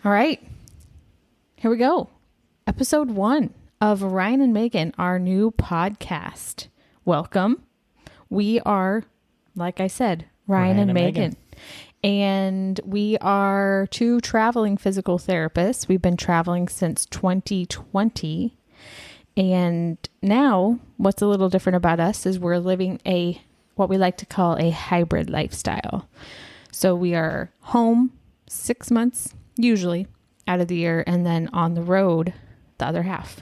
All right, here we go. Episode 1 of Ryan and Megan, our new podcast. Welcome. We are, like I said, Ryan and Megan. And we are 2 traveling physical therapists. We've been traveling since 2020. And now what's a little different about us is we're living what we like to call a hybrid lifestyle. So we are home 6 months, usually, out of the year, and then on the road the other half.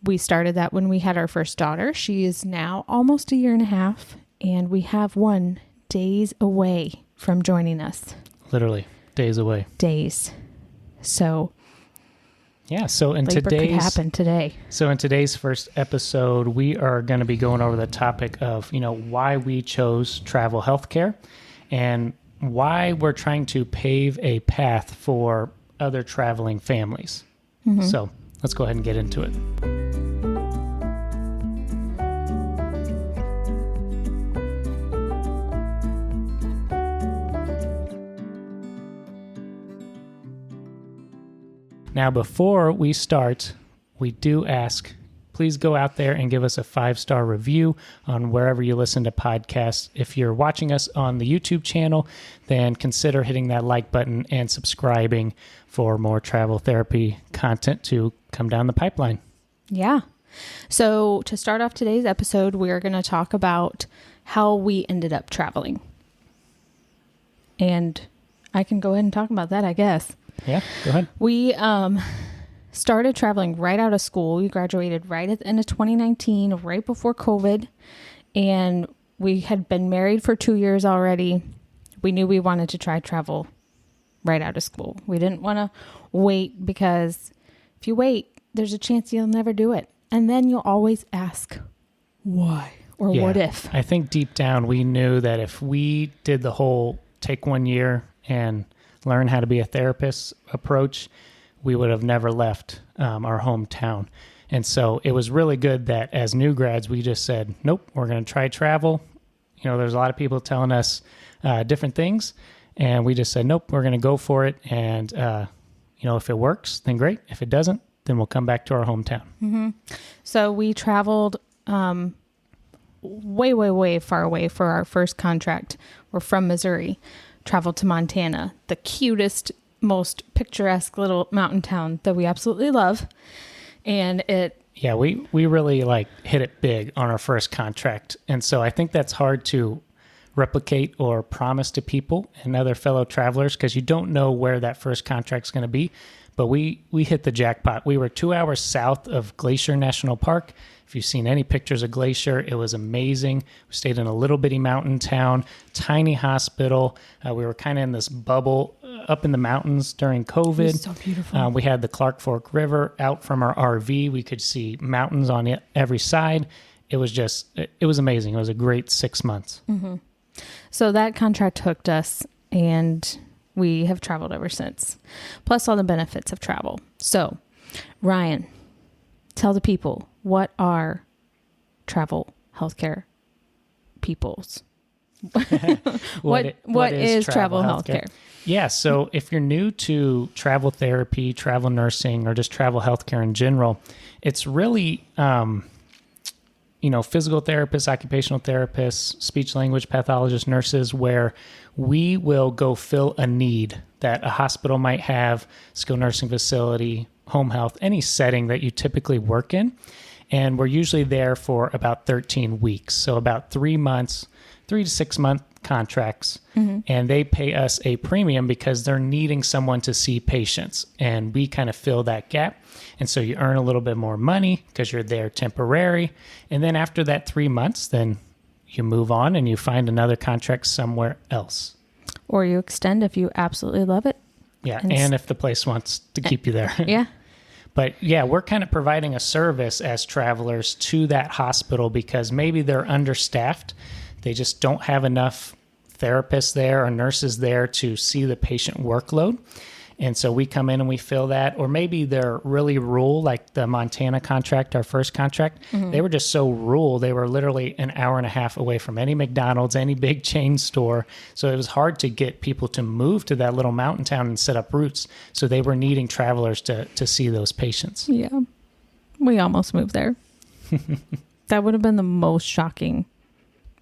We started that when we had our first daughter. She is now almost a year and a half, and we have 1 days away from joining us. Literally days away. Days. So yeah, so in labor could happen today. So in today's first episode, we are going to be going over the topic of, why we chose travel healthcare and why we're trying to pave a path for other traveling families. Mm-hmm. So let's go ahead and get into it. Now, before we start, we do ask, please go out there and give us a 5-star review on wherever you listen to podcasts. If you're watching us on the YouTube channel, then consider hitting that like button and subscribing for more travel therapy content to come down the pipeline. Yeah. So to start off today's episode, we're going to talk about how we ended up traveling. And I can go ahead and talk about that, I guess. Yeah, go ahead. We started traveling right out of school. We graduated right at the end of 2019, right before COVID. And we had been married for 2 years already. We knew we wanted to try travel right out of school. We didn't want to wait because if you wait, there's a chance you'll never do it. And then you'll always ask, why? Or what if? I think deep down we knew that if we did the whole take 1 year and learn how to be a therapist approach, we would have never left our hometown. And so it was really good that as new grads, we just said, nope, we're going to try travel. There's a lot of people telling us different things. And we just said, nope, we're going to go for it. And, if it works, then great. If it doesn't, then we'll come back to our hometown. Mm-hmm. So we traveled way, way, way far away for our first contract. We're from Missouri. Traveled to Montana, the cutest, most picturesque little mountain town that we absolutely love. And we really hit it big on our first contract. And so I think that's hard to replicate or promise to people and other fellow travelers because you don't know where that first contract's going to be. But we hit the jackpot. We were 2 hours south of Glacier National Park. If you've seen any pictures of Glacier, it was amazing. We stayed in a little bitty mountain town, tiny hospital. We were kind of in this bubble up in the mountains during COVID. It was so beautiful. We had the Clark Fork River out from our RV. We could see mountains on every side. It was amazing. It was a great 6 months. Mm-hmm. So that contract hooked us, and we have traveled ever since, plus all the benefits of travel. So, Ryan, tell the people, what are travel healthcare peoples? What is travel healthcare? Yeah, so if you're new to travel therapy, travel nursing, or just travel healthcare in general, it's really physical therapists, occupational therapists, speech language pathologists, nurses, where we will go fill a need that a hospital might have, skilled nursing facility, home health, any setting that you typically work in. And we're usually there for about 13 weeks. So about 3 months, 3 to 6 month contracts. Mm-hmm. And they pay us a premium because they're needing someone to see patients. And we kind of fill that gap. And so you earn a little bit more money because you're there temporary. And then after that 3 months, then you move on and you find another contract somewhere else. Or you extend if you absolutely love it. Yeah, and if the place wants to keep you there. Yeah. But yeah, we're kind of providing a service as travelers to that hospital because maybe they're understaffed. They just don't have enough therapists there or nurses there to see the patient workload. And so we come in and we fill that, or maybe they're really rural, like the Montana contract, our first contract. They were just so rural. They were literally an hour and a half away from any McDonald's, any big chain store. So it was hard to get people to move to that little mountain town and set up roots. So they were needing travelers to see those patients. Yeah. We almost moved there. That would have been the most shocking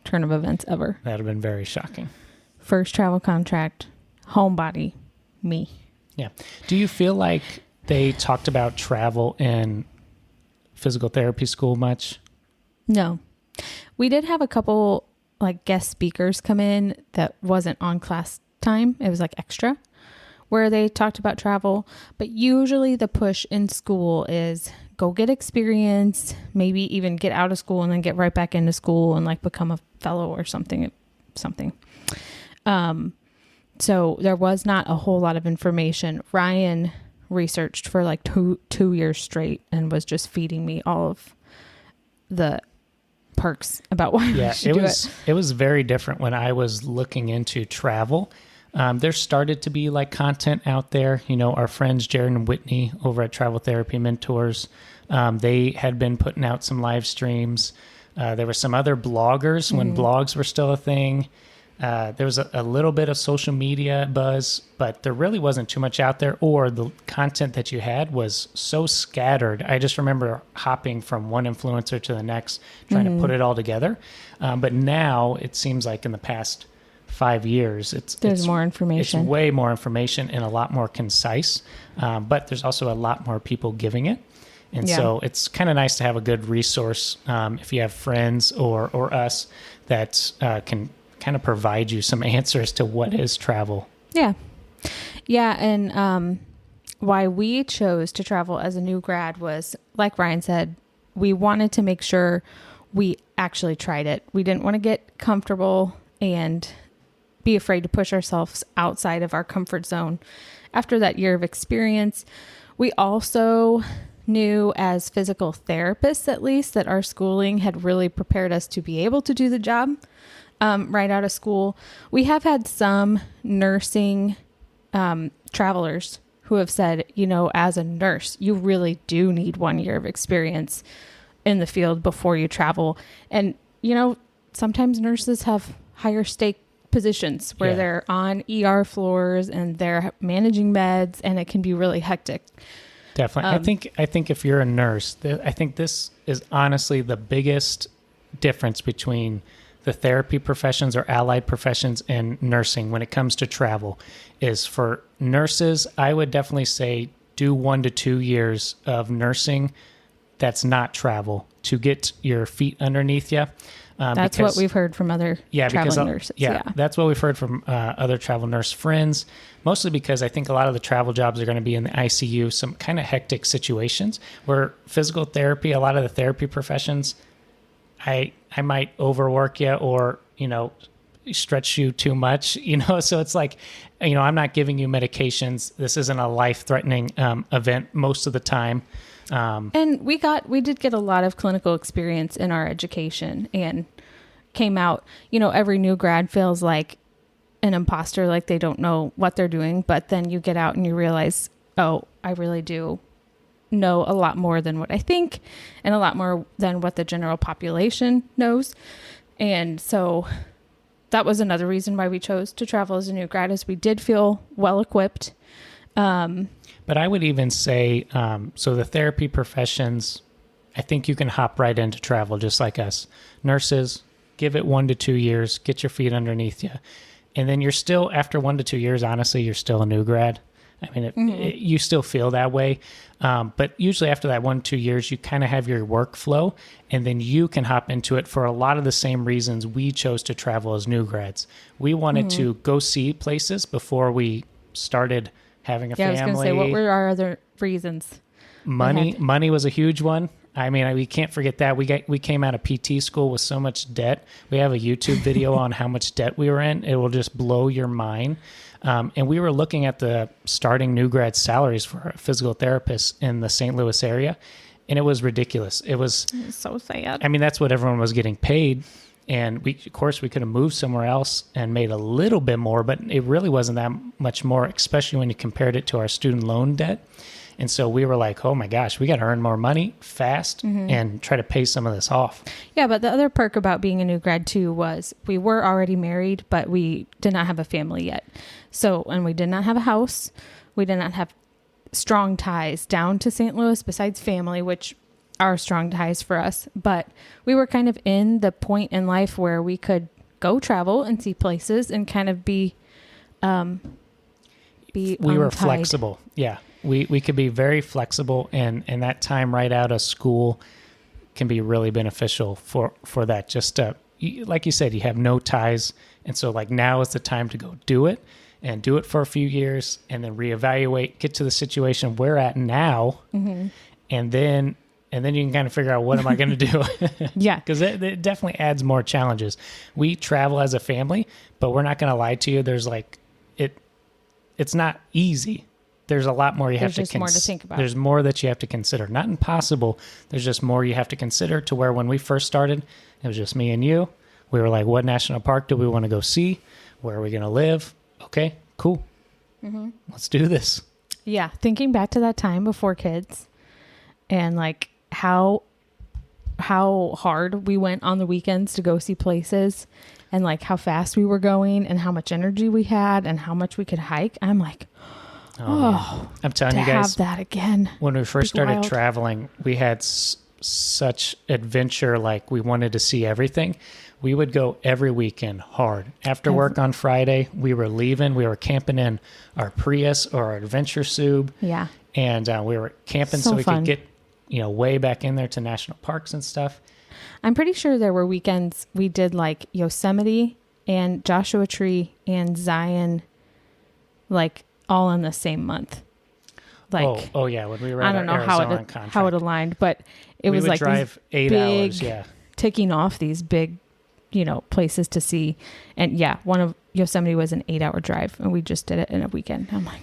turn of events ever. That would have been very shocking. First travel contract, homebody, me. Yeah. Do you feel like they talked about travel in physical therapy school much? No. We did have a couple like guest speakers come in that wasn't on class time. It was like extra where they talked about travel. But usually the push in school is go get experience, maybe even get out of school and then get right back into school and like become a fellow or something. So there was not a whole lot of information. Ryan researched for like two years straight and was just feeding me all of the perks about why we should do it. It was very different when I was looking into travel. There started to be like content out there. You know, our friends Jared and Whitney over at Travel Therapy Mentors, they had been putting out some live streams. There were some other bloggers when blogs were still a thing. There was a little bit of social media buzz, but there really wasn't too much out there, or the content that you had was so scattered. I just remember hopping from one influencer to the next, trying to put it all together. But now it seems like in the past 5 years, there's more information. It's way more information and a lot more concise, but there's also a lot more people giving it. And so it's kind of nice to have a good resource if you have friends or us that can kind of provide you some answers to what is travel. Yeah. Yeah. And why we chose to travel as a new grad was, like Ryan said, we wanted to make sure we actually tried it. We didn't want to get comfortable and be afraid to push ourselves outside of our comfort zone after that year of experience. We also knew as physical therapists, at least, that our schooling had really prepared us to be able to do the job. Right out of school. We have had some nursing travelers who have said, you know, as a nurse, you really do need 1 year of experience in the field before you travel. And, you know, sometimes nurses have higher stake positions where they're on ER floors and they're managing meds, and it can be really hectic. Definitely. I think if you're a nurse, I think this is honestly the biggest difference between the therapy professions or allied professions and nursing when it comes to travel. Is for nurses, I would definitely say do 1 to 2 years of nursing that's not travel to get your feet underneath you. That's what we've heard from other traveling nurses. Yeah, that's what we've heard from other travel nurse friends, mostly because I think a lot of the travel jobs are going to be in the ICU, some kind of hectic situations where physical therapy, a lot of the therapy professions, I might overwork you or, you know, stretch you too much, you know? So it's like, you know, I'm not giving you medications. This isn't a life-threatening event most of the time. And we did get a lot of clinical experience in our education and came out, you know, every new grad feels like an imposter, like they don't know what they're doing. But then you get out and you realize, oh, I really do know a lot more than what I think and a lot more than what the general population knows. And so that was another reason why we chose to travel as a new grad, is we did feel well equipped. But I would even say, so the therapy professions, I think you can hop right into travel just like us. Nurses, give it 1 to 2 years, get your feet underneath you. And then you're still, after 1 to 2 years, honestly, you're still a new grad. I mean, you still feel that way. But usually after that 1 to 2 years, you kind of have your workflow, and then you can hop into it for a lot of the same reasons we chose to travel as new grads. We wanted to go see places before we started having a family. I was going to say, what were our other reasons? Money was a huge one. I mean, we can't forget that. We came out of PT school with so much debt. We have a YouTube video on how much debt we were in. It will just blow your mind. And we were looking at the starting new grad salaries for physical therapists in the St. Louis area, and it was ridiculous. It was so sad. I mean, that's what everyone was getting paid. And of course, we could have moved somewhere else and made a little bit more, but it really wasn't that much more, especially when you compared it to our student loan debt. And so we were like, oh my gosh, we got to earn more money fast and try to pay some of this off. Yeah, but the other perk about being a new grad too was we were already married, but we did not have a family yet. So, and we did not have a house. We did not have strong ties down to St. Louis besides family, which are strong ties for us. But we were kind of in the point in life where we could go travel and see places and kind of be we were flexible. Yeah. We could be very flexible, and that time right out of school can be really beneficial for that. Just like you said, you have no ties. And so like now is the time to go do it and do it for a few years and then reevaluate, get to the situation we're at now. And then you can kind of figure out, what am I going to do? Yeah. Because it definitely adds more challenges. We travel as a family, but we're not going to lie to you. There's like, it's not easy. There's a lot more There's just more to think about. There's more that you have to consider. Not impossible. There's just more you have to consider, to where when we first started, it was just me and you. We were like, what national park do we want to go see? Where are we going to live? Okay, cool. Let's do this. Yeah. Thinking back to that time before kids and like how hard we went on the weekends to go see places and like how fast we were going and how much energy we had and how much we could hike. I'm like, I'm telling you have guys, that again. when we first started wild. traveling, we had such adventure. Like, we wanted to see everything. We would go every weekend hard. After work on Friday, we were leaving. We were camping in our Prius or our Adventure Sub. Yeah. And we were camping so we fun. could get, way back in there to national parks and stuff. I'm pretty sure there were weekends we did like Yosemite and Joshua Tree and Zion, like all in the same month. Like, oh yeah, when we were I at don't know Arizona how it aligned, but it we was would like drive these 8 big, hours. Yeah. ticking off these big, places to see. And yeah, one of Yosemite was an 8-hour drive, and we just did it in a weekend. I'm like,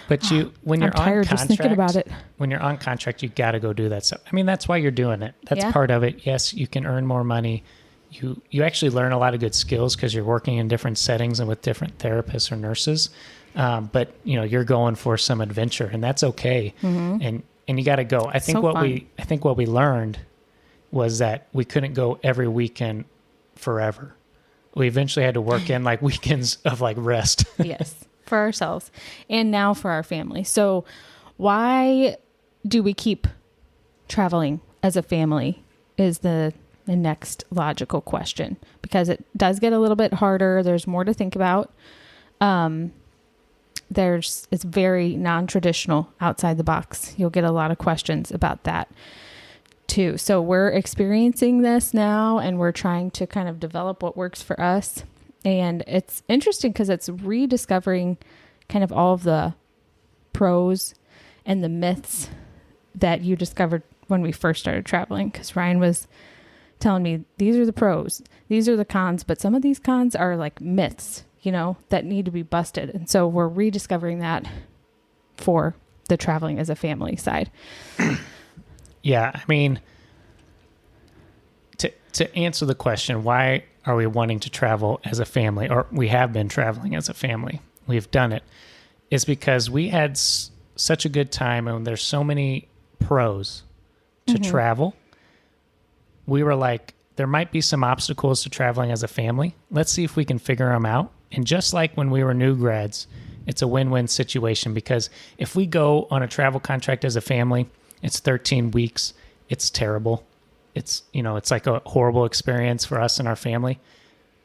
But when you're I'm tired on contract, just thinking about it. When you're on contract, you got to go do that stuff. I mean, that's why you're doing it. That's part of it. Yes, you can earn more money. You actually learn a lot of good skills because you're working in different settings and with different therapists or nurses. But you're going for some adventure, and that's okay. And you got to go. I think what we learned was that we couldn't go every weekend forever. We eventually had to work in like weekends of like rest. Yes, for ourselves and now for our family. So why do we keep traveling as a family is the next logical question, because it does get a little bit harder. There's more to think about. It's very non-traditional, outside the box. You'll get a lot of questions about that too. So we're experiencing this now, and we're trying to kind of develop what works for us. And it's interesting because it's rediscovering kind of all of the pros and the myths that you discovered when we first started traveling. Because Ryan was telling me, these are the pros, these are the cons, but some of these cons are like myths, that need to be busted. And so we're rediscovering that for the traveling as a family side. Yeah, I mean, to answer the question, why are we wanting to travel as a family, or we have been traveling as a family, we've done it, is because we had such a good time, and there's so many pros to travel. We were like, there might be some obstacles to traveling as a family. Let's see if we can figure them out. And just like when we were new grads, it's a win-win situation, because if we go on a travel contract as a family, it's 13 weeks. It's terrible. It's, it's like a horrible experience for us and our family.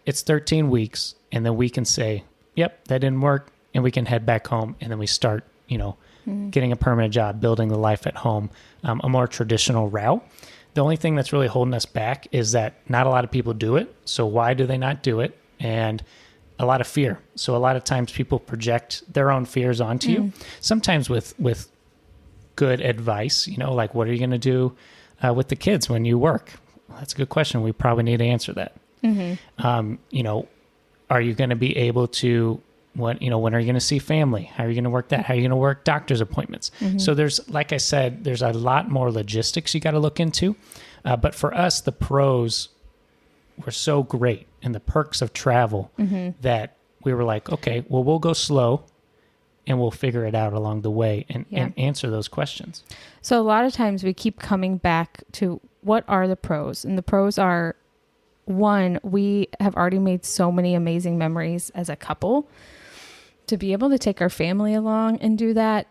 It's 13 weeks. And then we can say, yep, that didn't work. And we can head back home. And then we start, getting a permanent job, building the life at home, a more traditional route. The only thing that's really holding us back is that not a lot of people do it. So why do they not do it? And a lot of fear. So a lot of times people project their own fears onto you, sometimes with good advice, like, what are you going to do with the kids when you work? Well, that's a good question. We probably need to answer that. Are you going to be able to, when are you going to see family? How are you going to work that? How are you going to work doctor's appointments? So there's, like I said, there's a lot more logistics you got to look into. But for us, the pros were so great and the perks of travel that we were like, okay, well, we'll go slow and we'll figure it out along the way and answer those questions. So a lot of times we keep coming back to what are the pros? And the pros are, one, we have already made so many amazing memories as a couple. To be able to take our family along and do that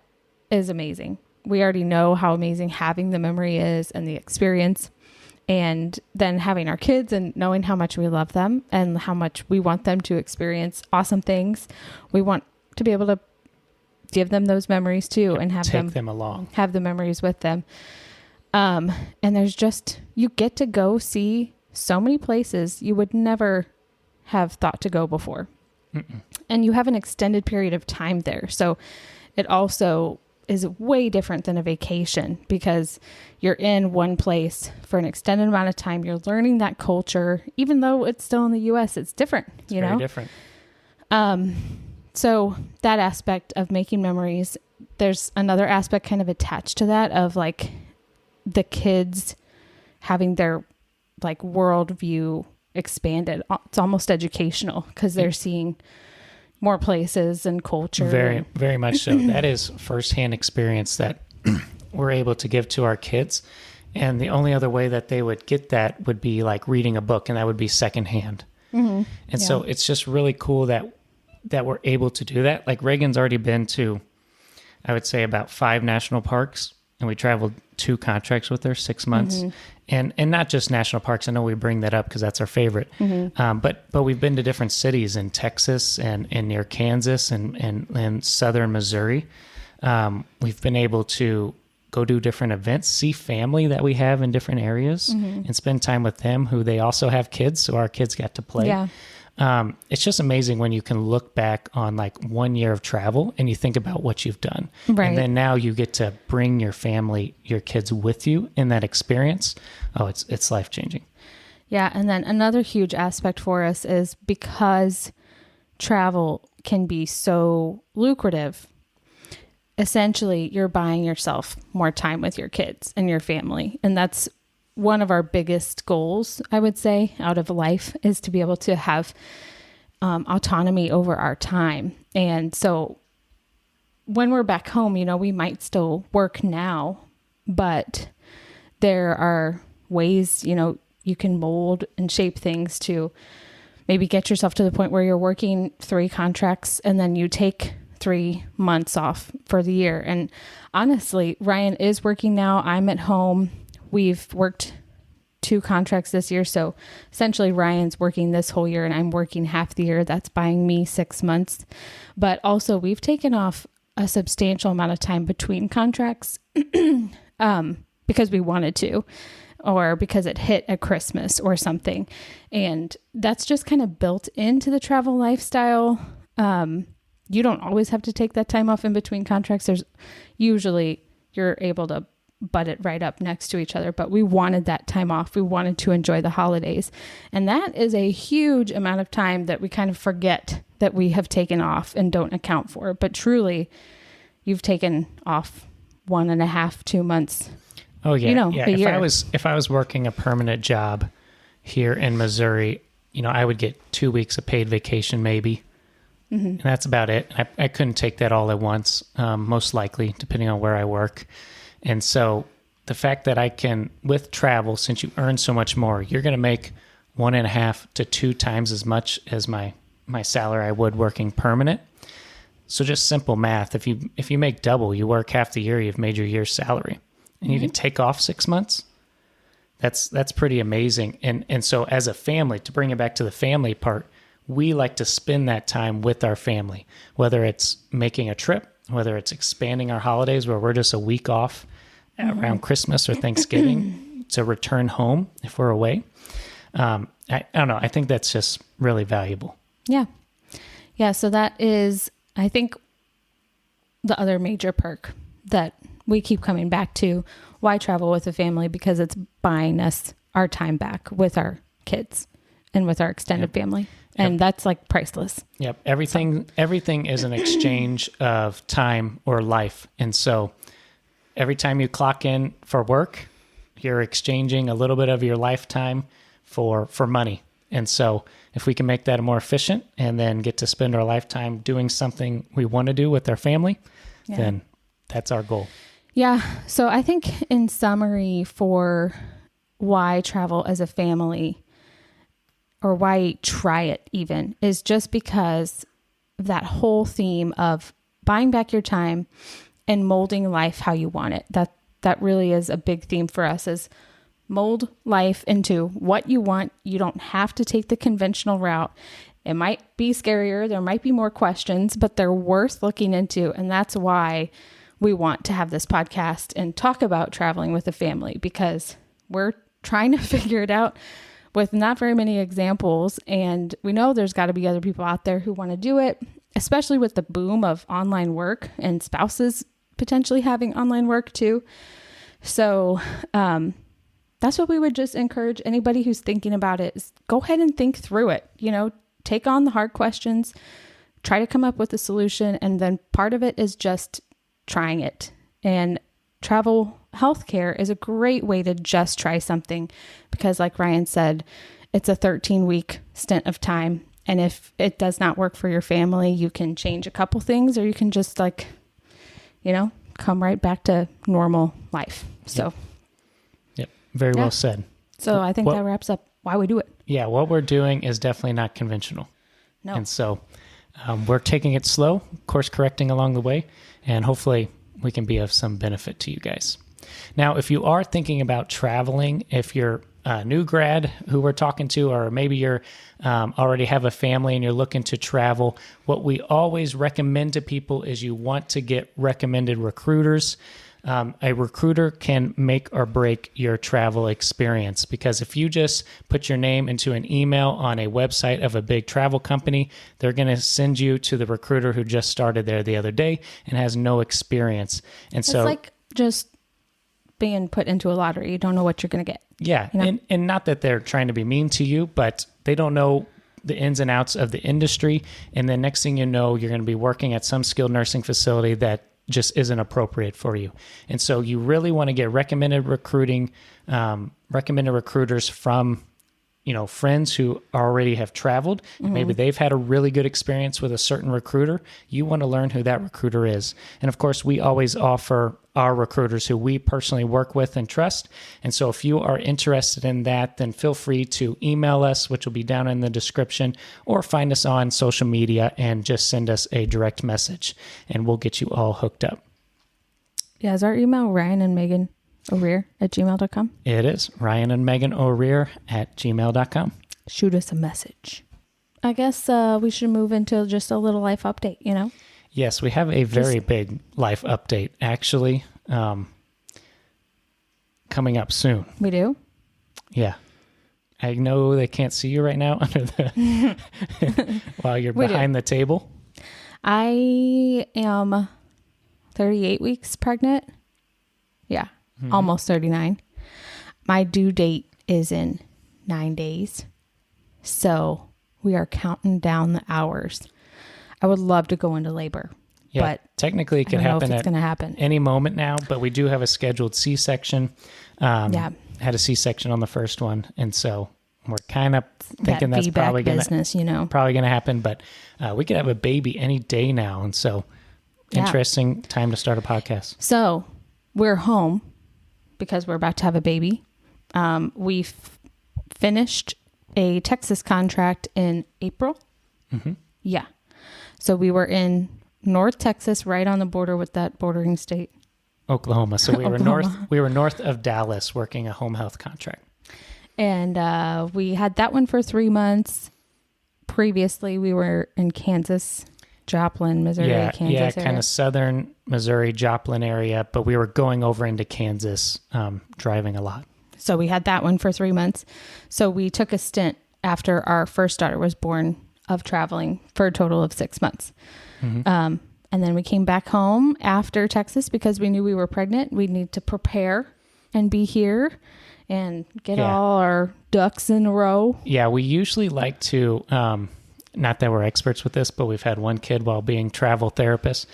is amazing. We already know how amazing having the memory is and the experience. And then having our kids and knowing how much we love them and how much we want them to experience awesome things. We want to be able to give them those memories too, and have them along, have the memories with them. And there's just, you get to go see so many places you would never have thought to go before. And you have an extended period of time there. So it also is way different than a vacation because you're in one place for an extended amount of time. You're learning that culture, even though it's still in the US, it's different, you know? Very different. So that aspect of making memories, there's another aspect kind of attached to that of like the kids having their like worldview expanded. It's almost educational because they're seeing more places and culture. Very, very much so. That is firsthand experience that we're able to give to our kids. And the only other way that they would get that would be like reading a book, and that would be secondhand. And so it's just really cool that we're able to do that. Like Reagan's already been to, I would say, about 5 national parks, and we traveled 2 contracts with her, 6 months. And not just national parks. I know we bring that up because that's our favorite. But we've been to different cities in Texas and near Kansas and southern Missouri. We've been able to go do different events, see family that we have in different areas, and spend time with them who they also have kids. So our kids got to play. Yeah. It's just amazing when you can look back on like 1 year of travel and you think about what you've done. Right. And then now you get to bring your family, your kids with you in that experience. Oh, it's life-changing. Yeah. And then another huge aspect for us is because travel can be so lucrative, essentially you're buying yourself more time with your kids and your family. And that's one of our biggest goals, I would say, out of life is to be able to have autonomy over our time. And so when we're back home, you know, we might still work now, but there are ways, you know, you can mold and shape things to maybe get yourself to the point where you're working 3 contracts and then you take 3 months off for the year. And honestly, Ryan is working now. I'm at home. We've worked 2 contracts this year. So essentially Ryan's working this whole year and I'm working half the year. That's buying me 6 months. But also we've taken off a substantial amount of time between contracts because we wanted to, or because it hit at Christmas or something. And that's just kind of built into the travel lifestyle. You don't always have to take that time off in between contracts. There's usually you're able to butt it right up next to each other, but we wanted that time off. We wanted to enjoy the holidays. And that is a huge amount of time that we kind of forget that we have taken off and don't account for. But truly, you've taken off 1.5, 2 months. Oh yeah. You know, yeah. a year. If I was working a permanent job here in Missouri, you know, I would get 2 weeks of paid vacation maybe. And that's about it. I couldn't take that all at once, most likely, depending on where I work. And so the fact that I can, with travel, since you earn so much more, you're going to make 1.5 to 2 times as much as my salary I would working permanent. So just simple math. If you make double, you work half the year, you've made your year's salary. And you can take off 6 months. That's pretty amazing. And so as a family, to bring it back to the family part, we like to spend that time with our family, whether it's making a trip, whether it's expanding our holidays where we're just a week off around Christmas or Thanksgiving to return home if we're away. I don't know. I think that's just really valuable. Yeah. Yeah. So that is, I think, the other major perk that we keep coming back to. Why travel with a family? Because it's buying us our time back with our kids and with our extended family. And that's like priceless. Yep. Everything is an exchange of time or life. And so every time you clock in for work, you're exchanging a little bit of your lifetime for money. And so if we can make that more efficient and then get to spend our lifetime doing something we want to do with our family, then that's our goal. Yeah. So I think in summary for why travel as a family, or why try it even, is just because that whole theme of buying back your time and molding life how you want it. That really is a big theme for us, is mold life into what you want. You don't have to take the conventional route. It might be scarier. There might be more questions, but they're worth looking into. And that's why we want to have this podcast and talk about traveling with a family, because we're trying to figure it out with not very many examples. And we know there's got to be other people out there who want to do it, especially with the boom of online work and spouses potentially having online work too. So, that's what we would just encourage anybody who's thinking about it, is go ahead and think through it. Take on the hard questions, try to come up with a solution. And then part of it is just trying it. And travel healthcare is a great way to just try something, because like Ryan said, it's a 13-week stint of time. And if it does not work for your family, you can change a couple things, or you can just come right back to normal life. So. Yep. Very well said. So I think that wraps up why we do it. Yeah. What we're doing is definitely not conventional. No. And so we're taking it slow, course correcting along the way, and hopefully we can be of some benefit to you guys. Now, if you are thinking about traveling, if you're a new grad who we're talking to, or maybe you're already have a family and you're looking to travel, what we always recommend to people is you want to get recommended recruiters. A recruiter can make or break your travel experience, because if you just put your name into an email on a website of a big travel company, they're going to send you to the recruiter who just started there the other day and has no experience. And so it's like just being put into a lottery. You don't know what you're going to get. Yeah. And not that they're trying to be mean to you, but they don't know the ins and outs of the industry. And then next thing you know, you're going to be working at some skilled nursing facility that just isn't appropriate for you. And so you really want to get recommended recruiters from, friends who already have traveled. Mm-hmm. Maybe they've had a really good experience with a certain recruiter. You want to learn who that recruiter is. And of course, we always offer our recruiters who we personally work with and trust. And so if you are interested in that, then feel free to email us, which will be down in the description, or find us on social media and just send us a direct message and we'll get you all hooked up. Yeah, is our email Ryan and Megan O'Rear at gmail.com? It is Ryan and Megan O'Rear at gmail.com. Shoot us a message. I guess we should move into just a little life update, Yes, we have a very big life update, actually, coming up soon. We do? Yeah. I know they can't see you right now under the while you're behind the table. I am 38 weeks pregnant. Yeah, almost 39. My due date is in 9 days. So we are counting down the hours. I would love to go into labor, but technically it could happen at any moment now, but we do have a scheduled C-section. Had a C-section on the first one. And so we're kind of thinking that's probably going to happen, but we could have a baby any day now. And so interesting time to start a podcast. So we're home because we're about to have a baby. We finished a Texas contract in April. Mm-hmm. Yeah. So we were in North Texas, right on the border with that bordering state, Oklahoma. So we were north of Dallas working a home health contract. And we had that one for 3 months. Previously, we were in Kansas, Joplin, Missouri, Kansas area. Kind of southern Missouri, Joplin area, but we were going over into Kansas, driving a lot. So we had that one for 3 months. So we took a stint after our first daughter was born of traveling for a total of 6 months. Mm-hmm. And then we came back home after Texas because we knew we were pregnant. We need to prepare and be here and get all our ducks in a row. Yeah, we usually like to, not that we're experts with this, but we've had one kid while being travel therapists.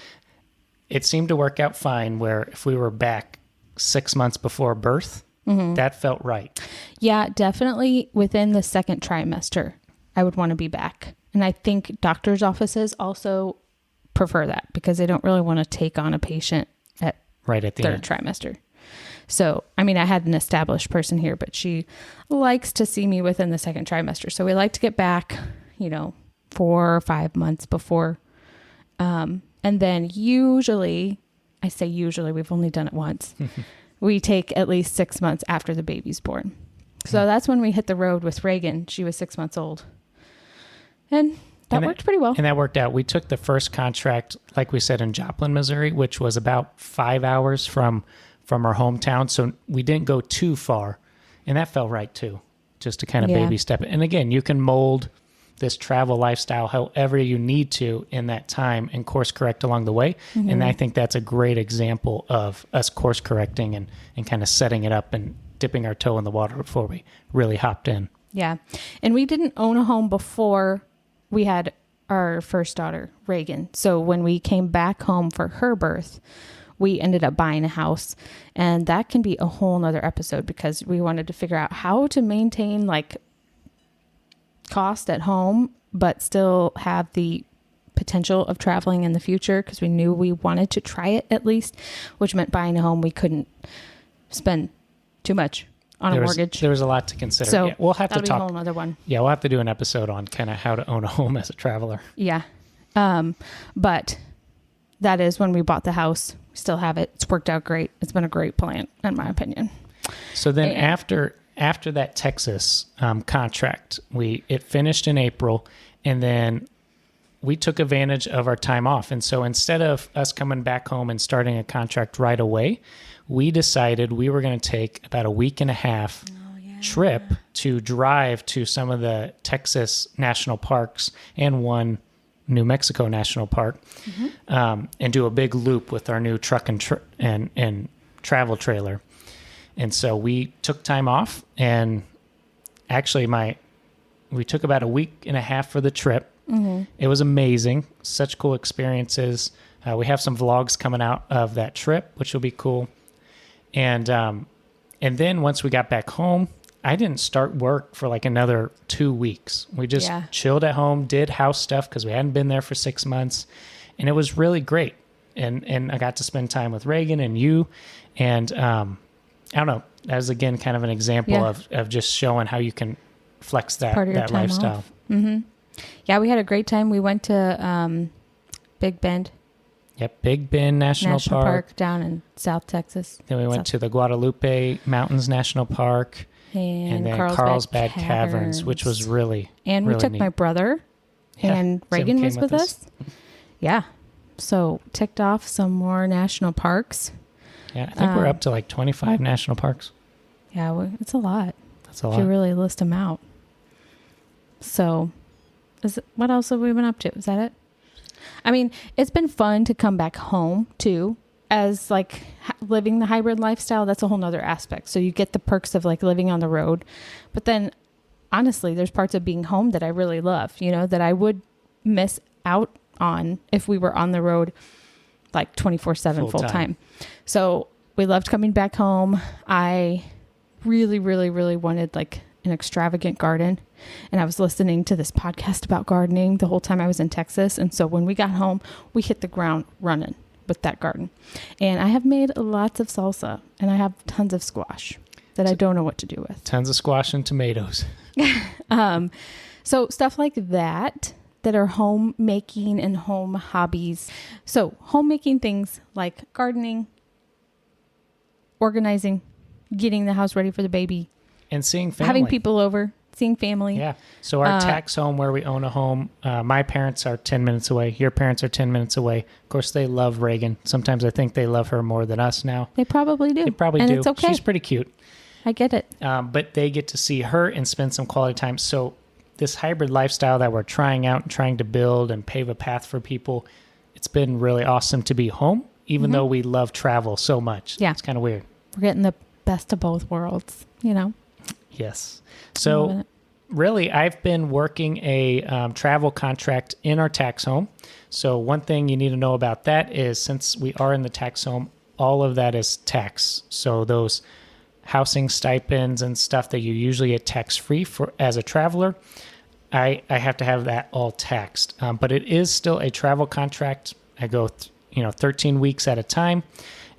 It seemed to work out fine where if we were back 6 months before birth, That felt right. Yeah, definitely within the second trimester, I would want to be back. And I think doctors' offices also prefer that because they don't really want to take on a patient at Right at the third end. trimester. So, I mean, I had an established person here, but she likes to see me within the second trimester. So we like to get back, 4 or 5 months before. And then usually, I say usually, we've only done it once. We take at least 6 months after the baby's born. So that's when we hit the road with Reagan. She was 6 months old. And that worked pretty well. And that worked out. We took the first contract, like we said, in Joplin, Missouri, which was about 5 hours from our hometown. So we didn't go too far. And that felt right too, just to kind of baby step it. And again, you can mold this travel lifestyle however you need to in that time and course correct along the way. And I think that's a great example of us course correcting and kind of setting it up and dipping our toe in the water before we really hopped in. Yeah. And we didn't own a home before we had our first daughter, Reagan. So when we came back home for her birth, we ended up buying a house. And that can be a whole nother episode because we wanted to figure out how to maintain like cost at home, but still have the potential of traveling in the future because we knew we wanted to try it at least, which meant buying a home we couldn't spend too much on a mortgage. There was a lot to consider. So yeah, we'll have to that'll be a whole nother one. Yeah, we'll have to do an episode on kind of how to own a home as a traveler. Yeah. But that is when we bought the house. We still have it. It's worked out great. It's been a great plan, in my opinion. So then after that Texas contract, it finished in April, and then we took advantage of our time off. And so instead of us coming back home and starting a contract right away, we decided we were going to take about a week and a half trip to drive to some of the Texas national parks and one New Mexico National Park, and do a big loop with our new truck and travel trailer. And so we took time off, and actually we took about a week and a half for the trip. It was amazing. Such cool experiences. We have some vlogs coming out of that trip, which will be cool. And then once we got back home, I didn't start work for like another 2 weeks. We just chilled at home, did house stuff because we hadn't been there for 6 months. And it was really great. And I got to spend time with Reagan and you. And I don't know. That was, again, kind of an example of just showing how you can flex that lifestyle. Yeah, we had a great time. We went to Big Bend. Yep, Big Bend National Park down in South Texas. Then we went to the Guadalupe Mountains National Park. And then Carlsbad Caverns, which was really And we took neat. my brother, and Reagan was with us. Yeah. So ticked off some more national parks. Yeah, I think we're up to like 25 national parks. Yeah, it's a lot. That's a If lot. you really list them out. So what else have we been up to? Is that it? I mean, it's been fun to come back home too, as like living the hybrid lifestyle. That's a whole nother aspect. So you get the perks of like living on the road, but then honestly, there's parts of being home that I really love, that I would miss out on if we were on the road like 24/7 full time. So we loved coming back home. I really, really, really wanted like an extravagant garden. And I was listening to this podcast about gardening the whole time I was in Texas. And so when we got home, we hit the ground running with that garden. And I have made lots of salsa, and I have tons of squash that I don't know what to do with. Tons of squash and tomatoes. So stuff like that are homemaking and home hobbies. So homemaking things like gardening, organizing, getting the house ready for the baby, and seeing family. having people over, seeing family. Yeah. So our tax home where we own a home, my parents are 10 minutes away. Your parents are 10 minutes away. Of course, they love Reagan. Sometimes I think they love her more than us now. They probably do. They probably and do. It's okay. She's pretty cute. I get it. But they get to see her and spend some quality time. So this hybrid lifestyle that we're trying out and trying to build and pave a path for people, it's been really awesome to be home, even though we love travel so much. Yeah. It's kind of weird. We're getting the best of both worlds, Yes. So really, I've been working a travel contract in our tax home. So one thing you need to know about that is since we are in the tax home, all of that is tax. So those housing stipends and stuff that you usually get tax-free for as a traveler, I have to have that all taxed. But it is still a travel contract. I go, 13 weeks at a time,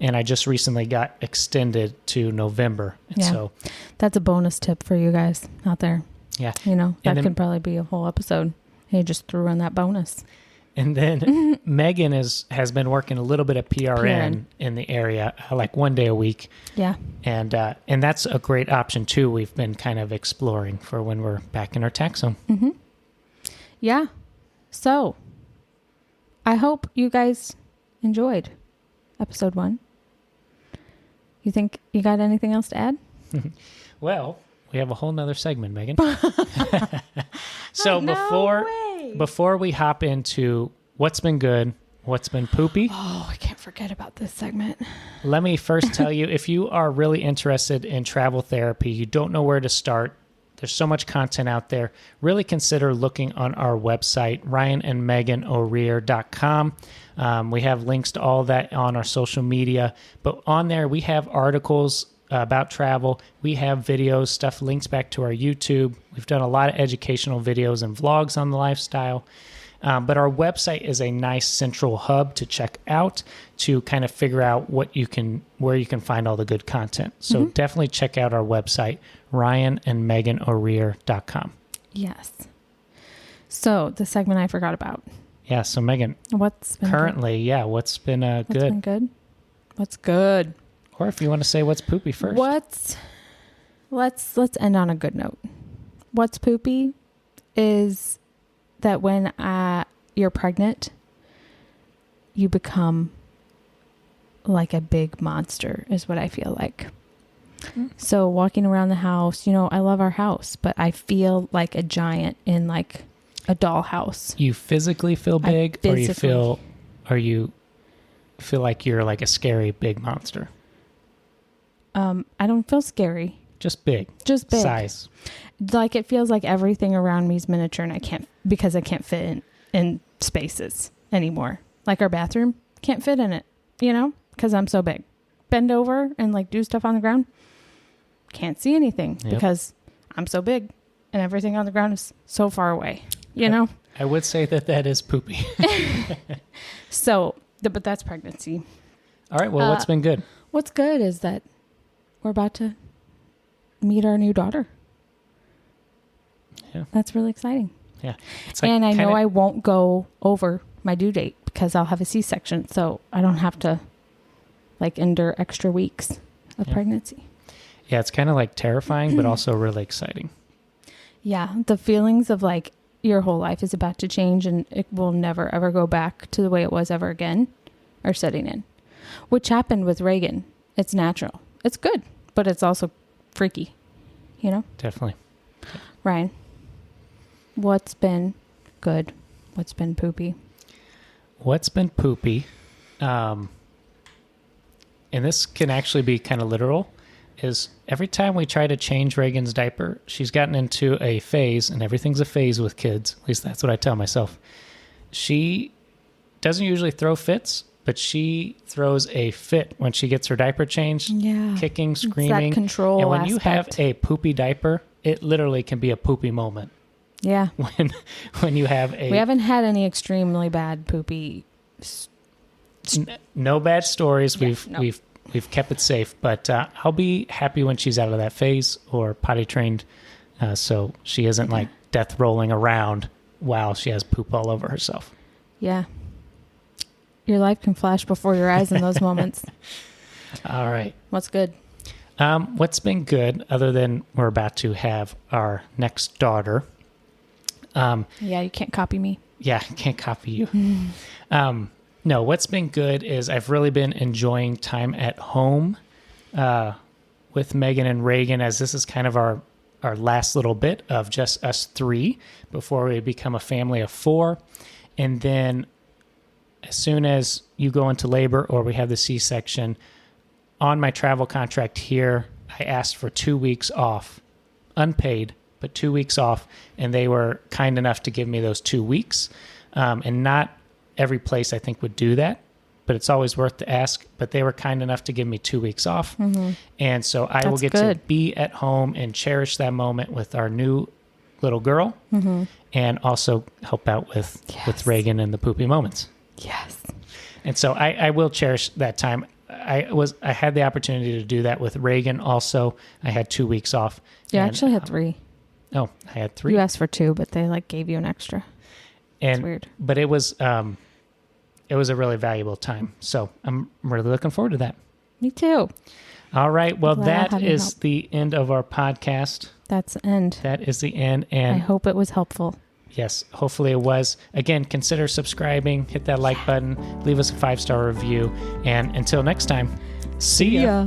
and I just recently got extended to November. And so that's a bonus tip for you guys out there. Yeah. That could probably be a whole episode. Hey, just threw in that bonus. And then Megan has been working a little bit of PRN in the area, like 1 day a week. Yeah. And that's a great option too. We've been kind of exploring for when we're back in our tax home. Mm-hmm. Yeah. So I hope you guys enjoyed episode 1. You think you got anything else to add? Well, we have a whole nother segment, Megan. So before we hop into what's been good, what's been poopy. Oh, I can't forget about this segment. Let me first tell you, if you are really interested in travel therapy, you don't know where to start, there's so much content out there, really consider looking on our website, ryanandmeganorear.com. We have links to all that on our social media, but on there we have articles about travel. We have videos, stuff links back to our YouTube. We've done a lot of educational videos and vlogs on the lifestyle. But our website is a nice central hub to check out to kind of figure out where you can find all the good content. So definitely check out our website, ryanandmeganorear.com. Yes. So the segment I forgot about. Yeah. So Megan, what's been currently, good? What's been good? What's been good? What's good? Or if you want to say what's poopy first. Let's end on a good note. What's poopy is that when you're pregnant, you become like a big monster is what I feel like. So walking around the house, I love our house, but I feel like a giant in like a dollhouse. You physically feel big, or you feel like you're like a scary big monster? I don't feel scary. Just big. Size. Like it feels like everything around me is miniature, and I can't fit in spaces anymore. Like our bathroom can't fit in it, because I'm so big. Bend over and like do stuff on the ground. Can't see anything because I'm so big, and everything on the ground is so far away. I would say that is poopy. So, but that's pregnancy. All right. Well, what's been good? What's good is that we're about to meet our new daughter. Yeah. That's really exciting. Yeah. And I know I won't go over my due date because I'll have a C-section, so I don't have to like endure extra weeks of pregnancy. Yeah, it's kind of like terrifying, but also really exciting. Yeah, the feelings of like your whole life is about to change and it will never ever go back to the way it was ever again are setting in. Which happened with Reagan. It's natural. It's good, but it's also freaky, Definitely. Ryan, what's been good? What's been poopy? What's been poopy, and this can actually be kind of literal, is every time we try to change Reagan's diaper, she's gotten into a phase, and everything's a phase with kids. At least that's what I tell myself. She doesn't usually throw fits, but she throws a fit when she gets her diaper changed, kicking, screaming. It's that control and when aspect. you have a poopy diaper, it literally can be a poopy moment. Yeah. When you have We haven't had any extremely bad poopy. No bad stories. Yeah, We've kept it safe, but I'll be happy when she's out of that phase or potty trained, so she isn't like death rolling around while she has poop all over herself. Yeah. Your life can flash before your eyes in those moments. All right. What's good? What's been good, other than we're about to have our next daughter. Yeah, you can't copy me. Yeah, can't copy you. No, what's been good is I've really been enjoying time at home with Megan and Reagan, as this is kind of our last little bit of just us three before we become a family of 4. And then as soon as you go into labor or we have the C-section, on my travel contract here, I asked for 2 weeks off, unpaid, but 2 weeks off, and they were kind enough to give me those 2 weeks. And not every place I think would do that, but it's always worth to ask. But they were kind enough to give me 2 weeks off. And so I will get to be at home and cherish that moment with our new little girl and also help out with Reagan and the poopy moments. Yes. And so I will cherish that time. I had the opportunity to do that with Reagan also. I had 2 weeks off. Yeah, I actually had 3. Oh, I had 3. You asked for 2, but they like gave you an extra. It's weird. But it was a really valuable time. So I'm really looking forward to that. Me too. All right. Well, that is the end of our podcast. That's the end. That is the end. And I hope it was helpful. Yes, hopefully it was. Again, consider subscribing, hit that like button, leave us a 5-star review. And until next time, see ya.